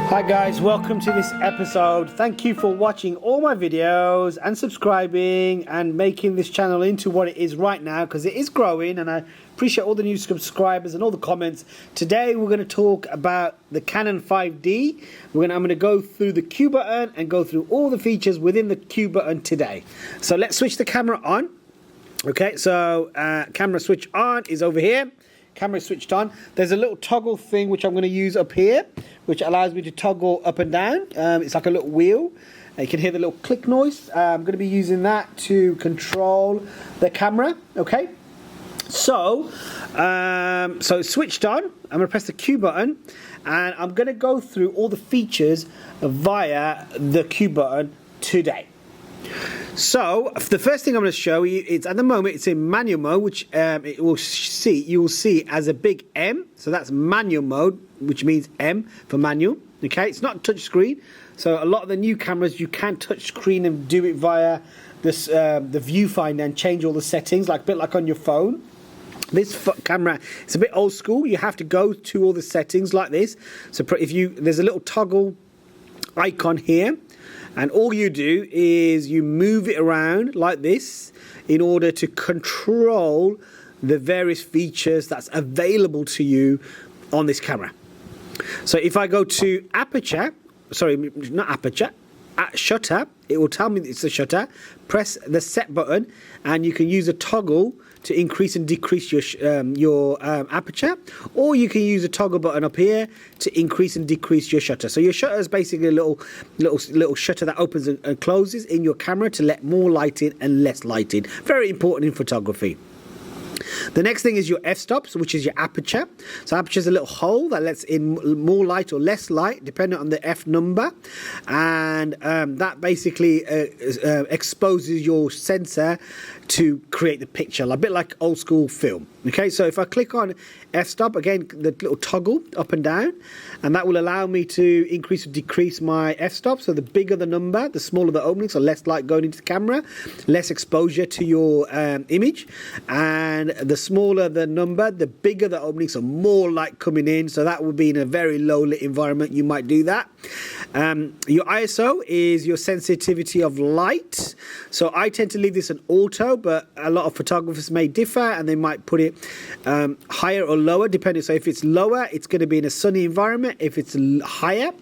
Hi guys, welcome to this episode. Thank you for watching all my videos and subscribing and making this channel into what it is right now, because it is growing, and I appreciate all the new subscribers and all the comments. Today we're going to talk about the Canon 5D. I'm going to go through the Q button and go through all the features within the Q button today. So let's switch the camera on. Okay, so camera switch on is over here. Camera switched on. There's a little toggle thing which I'm going to use up here, which allows me to toggle up and down. It's like a little wheel. You can hear the little click noise. I'm going to be using that to control the camera. Okay, so it's switched on. I'm going to press the Q button, and I'm going to go through all the features via the Q button today. So the first thing I'm going to show you, it's at the moment it's in manual mode, which you will see as a big M. So that's manual mode, which means M for manual. Okay, it's not touch screen. So a lot of the new cameras you can touch screen and do it via this the viewfinder and change all the settings, like a bit like on your phone. This camera, it's a bit old school. You have to go to all the settings like this. So there's a little toggle icon here. And all you do is you move it around like this in order to control the various features that's available to you on this camera. So if I go to aperture, sorry, not aperture, at shutter, it will tell me it's a shutter. Press the set button, and you can use a toggle to increase and decrease your aperture, or you can use a toggle button up here to increase and decrease your shutter. So your shutter is basically a little shutter that opens and closes in your camera to let more light in and less light in. Very important in photography. The next thing is your f-stop, which is your aperture. So aperture is a little hole that lets in more light or less light depending on the f number, and that basically exposes your sensor to create the picture, a bit like old school film. Okay, so if I click on f-stop, again the little toggle up and down, and that will allow me to increase or decrease my f-stop. So the bigger the number, the smaller the opening, so less light going into the camera, less exposure to your image, and the smaller the number, the bigger the opening, so more light coming in. So that would be in a very low lit environment, you might do that. Your ISO is your sensitivity of light. So I tend to leave this on auto, but a lot of photographers may differ, and they might put it higher or lower depending. So if it's lower, it's going to be in a sunny environment. If it's higher,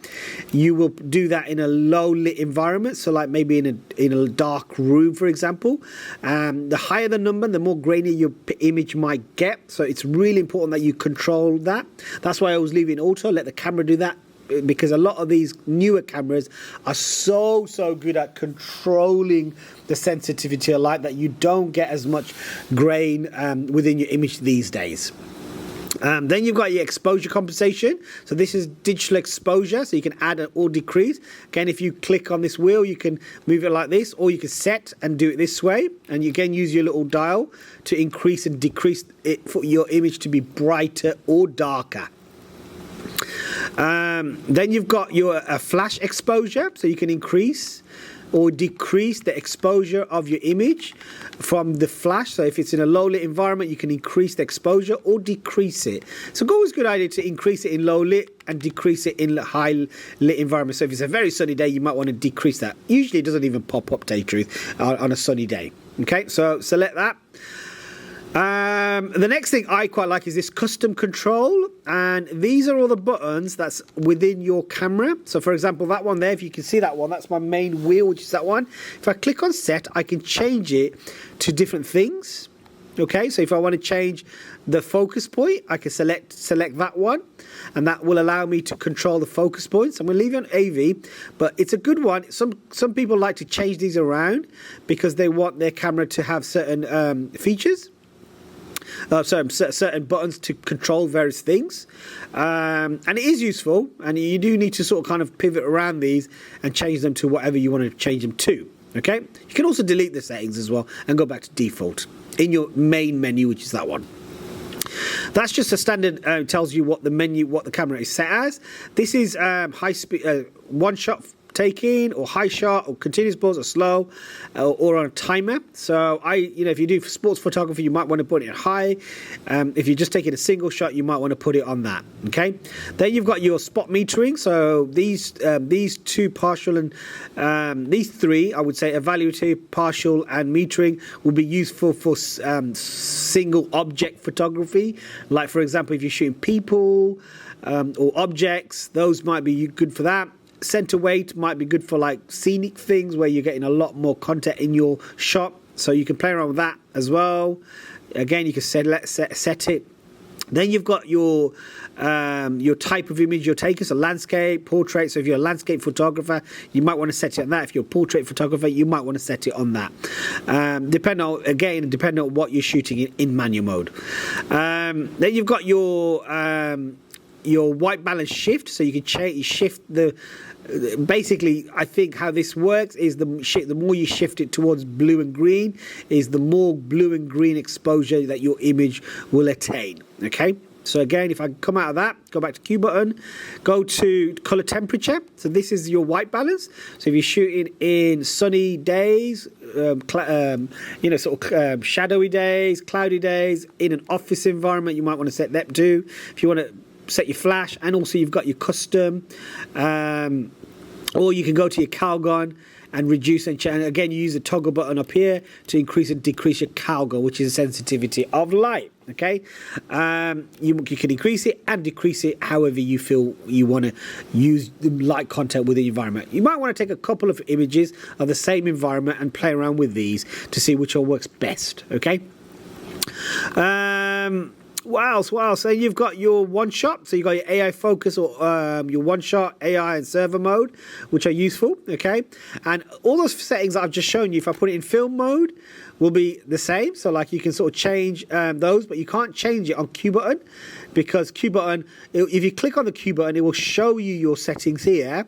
you will do that in a low lit environment, so like maybe in a dark room, for example. The higher the number, the more grainy your image might get. So it's really important that you control that. That's why I always leave it in auto, let the camera do that, because a lot of these newer cameras are so good at controlling the sensitivity of light that you don't get as much grain within your image these days. Then you've got your exposure compensation. So this is digital exposure, so you can add or decrease. Again, if you click on this wheel, you can move it like this, or you can set and do it this way, and you again use your little dial to increase and decrease it for your image to be brighter or darker. Then you've got your flash exposure, so you can increase or decrease the exposure of your image from the flash. So if it's in a low lit environment, you can increase the exposure or decrease it. So it's always a good idea to increase it in low lit and decrease it in high lit environment. So if it's a very sunny day, you might want to decrease that. Usually it doesn't even pop up, to tell you the truth, on a sunny day. Okay, so select that. The next thing I quite like is this custom control, and these are all the buttons that's within your camera. So for example, that one there, if you can see that one, that's my main wheel, which is that one. If I click on set, I can change it to different things. Okay, so if I want to change the focus point, I can select that one, and that will allow me to control the focus points. I'm going to leave it on AV, but it's a good one. Some people like to change these around because they want their camera to have certain features. Certain buttons to control various things, and it is useful, and you do need to sort of kind of pivot around these and change them to whatever you want to change them to. Okay, you can also delete the settings as well and go back to default in your main menu, which is that one. That's just a standard, tells you what the menu, what the camera is set as. This is high speed, one shot taking, or high shot, or continuous pause, or slow, or on a timer. So if you do sports photography, you might want to put it in high. If you're just taking a single shot, you might want to put it on that. Okay. Then you've got your spot metering. So these two, partial, and these three, I would say, evaluative, partial, and metering will be useful for single object photography. Like, for example, if you're shooting people or objects, those might be good for that. Center weight might be good for like scenic things where you're getting a lot more content in your shot, so you can play around with that as well. Again, you can set it. Then you've got your type of image you're taking, so landscape, portrait. So if you're a landscape photographer, you might want to set it on that. If you're a portrait photographer, you might want to set it on that. Depending on what you're shooting in manual mode. Then you've got your white balance shift, so you can shift the. Basically, I think how this works is the more you shift it towards blue and green, is the more blue and green exposure that your image will attain. Okay. So again, if I come out of that, go back to Q button, go to color temperature. So this is your white balance. So if you're shooting in sunny days, shadowy days, cloudy days, in an office environment, you might want to set that to. If you want to set your flash, and also you've got your custom, or you can go to your Calgon and reduce and change. Again, you use the toggle button up here to increase and decrease your Calgon, which is the sensitivity of light. Okay, you can increase it and decrease it however you feel you want to use the light content within the environment. You might want to take a couple of images of the same environment and play around with these to see which one works best. Okay. What else? So you've got your one shot. So you've got your AI focus, or your one shot, AI, and server mode, which are useful. Okay, and all those settings that I've just shown you, if I put it in film mode, will be the same. So like you can sort of change those, but you can't change it on Q button, because Q button, if you click on the Q button, it will show you your settings here,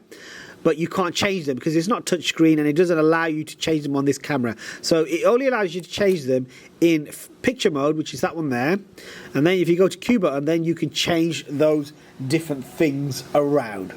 but you can't change them because it's not touchscreen and it doesn't allow you to change them on this camera. So it only allows you to change them in picture mode, which is that one there. And then if you go to Q button, then you can change those different things around.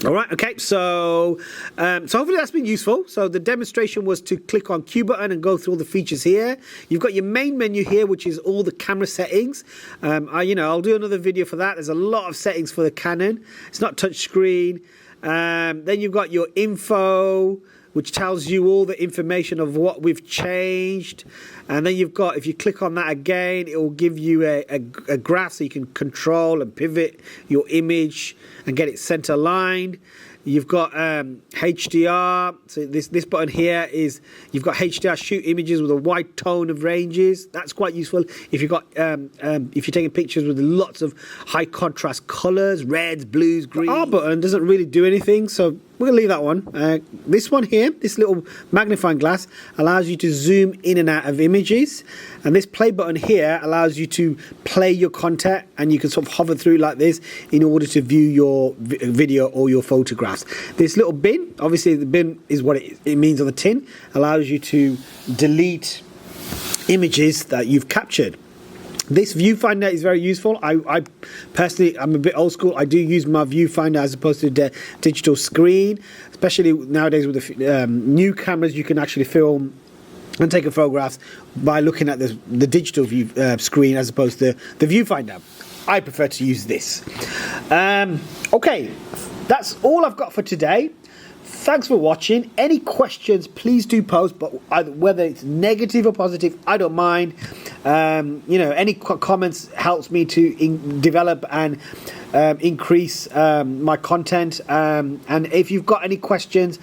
All right, okay, so hopefully that's been useful. So the demonstration was to click on Q button and go through all the features here. You've got your main menu here, which is all the camera settings. I'll do another video for that. There's a lot of settings for the Canon. It's not touchscreen. Then you've got your info, which tells you all the information of what we've changed. And then you've got, if you click on that again, it will give you a graph so you can control and pivot your image and get it center aligned. You've got HDR. So this button here is, you've got HDR, shoot images with a wide tone of ranges. That's quite useful if you've got if you're taking pictures with lots of high contrast colors, reds, blues, greens. The R button doesn't really do anything, so we're gonna leave that one. This one here, this little magnifying glass, allows you to zoom in and out of images, and this play button here allows you to play your content, and you can sort of hover through like this in order to view your video or your photographs. This little bin, obviously the bin is what it means on the tin, allows you to delete images that you've captured. This viewfinder is very useful. I personally, I'm a bit old school. I do use my viewfinder as opposed to the digital screen, especially nowadays with the new cameras. You can actually film and take a photographs by looking at the digital view screen as opposed to the viewfinder. I prefer to use this. Okay, that's all I've got for today. Thanks for watching. Any questions, please do post, but whether it's negative or positive, I don't mind. Any comments helps me to develop and increase my content. And if you've got any questions,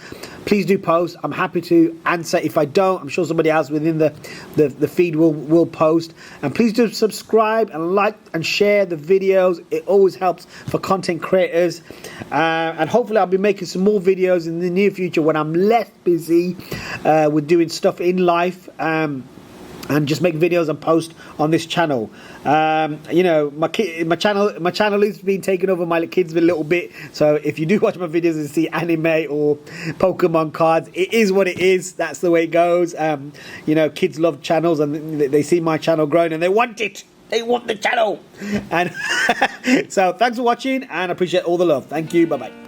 please do post. I'm happy to answer. If I don't, I'm sure somebody else within the feed will post. And please do subscribe and like and share the videos. It always helps for content creators. And hopefully I'll be making some more videos in the near future when I'm less busy with doing stuff in life. And just make videos and post on this channel. My channel is being taken over. My kids a little bit. So if you do watch my videos and see anime or Pokemon cards, it is what it is. That's the way it goes. Kids love channels, and they see my channel growing and they want it. They want the channel. And so thanks for watching, and I appreciate all the love. Thank you. Bye-bye.